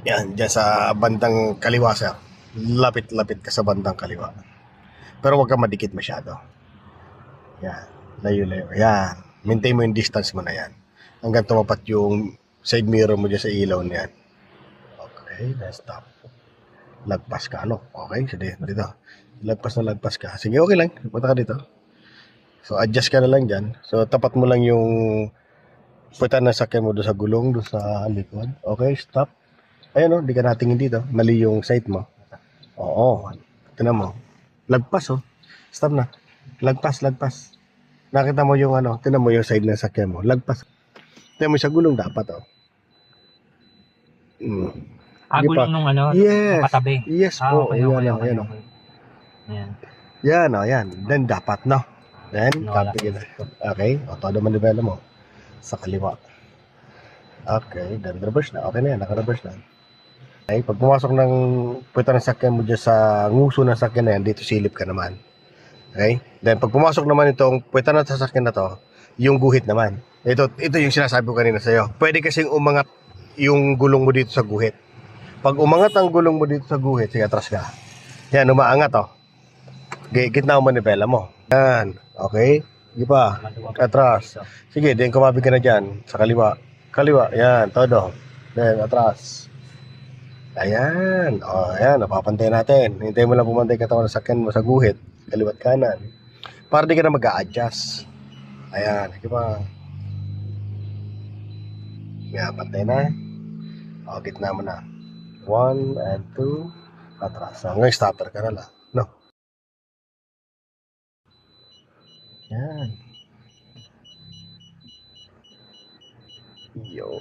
Yan, dyan sa bandang kaliwa, sir. Lapit-lapit ka sa bandang kaliwa. Pero huwag kang madikit masyado. Yan, layo-layo. Yan, maintain mo yung distance mo na yan. Hanggang tumapat yung side mirror mo dyan sa ilaw niyan. Okay, then stop. Lagpas ka, ano? Okay, sige, dito. Lagpas ka. Sige, okay lang. Punta ka dito. So, adjust ka na lang dyan. So, tapat mo lang yung puta na sakyan mo doon sa gulong, doon sa likod. Okay, stop. Ayun, di ka natingin dito. Mali yung sight mo. Oo. Tinan mo. Lagpas, oh. Stop na. Lagpas. Nakita mo yung tinan mo yung side ng sakyan mo. Lagpas. Tinan mo sa gulong dapat, oh. Mm. Sige pa. Gulong nung Yes. nakatabi. Yes po. Okay. Yan. Ayan. Yan. Then dapat, no? Then, Wala. copy kita. Okay. O, todo manibela mo. Sa kaliwa. Okay. Then, reverse na. Okay na yan. Naka-reverse na. Okay. Pag pumasok ng puweta ng sakyan mo dyan sa nguso ng sakyan na yan, dito silip ka naman. Okay? Then, pag pumasok naman itong puweta ng sasakyan na to, yung guhit naman. Ito yung sinasabi ko kanina sa'yo. Pwede kasing umangat yung gulong mo dito sa guhit. Pag umangat ang gulong mo dito sa guhit, sige, atras ka. Yan, umaangat, oh. Gitna mo manibela mo. Yan. Okay? Sige pa. Atras. Sige, then kumabi ka na dyan. Sa kaliwa. Yan. Todo. Then, atras. Ayan. O, ayan. Napapantay natin. Hintay mo lang pumantay katawan ng sakyan mo sa guhit. Kaliwat kanan. Para di ka na mag-a-adjust. Ayan. Sige pa. Yan. Pantay na. O, gitna mo na. 1 and 2. Atras. Hanggang stopper ka na lang. No? Yan. Yo.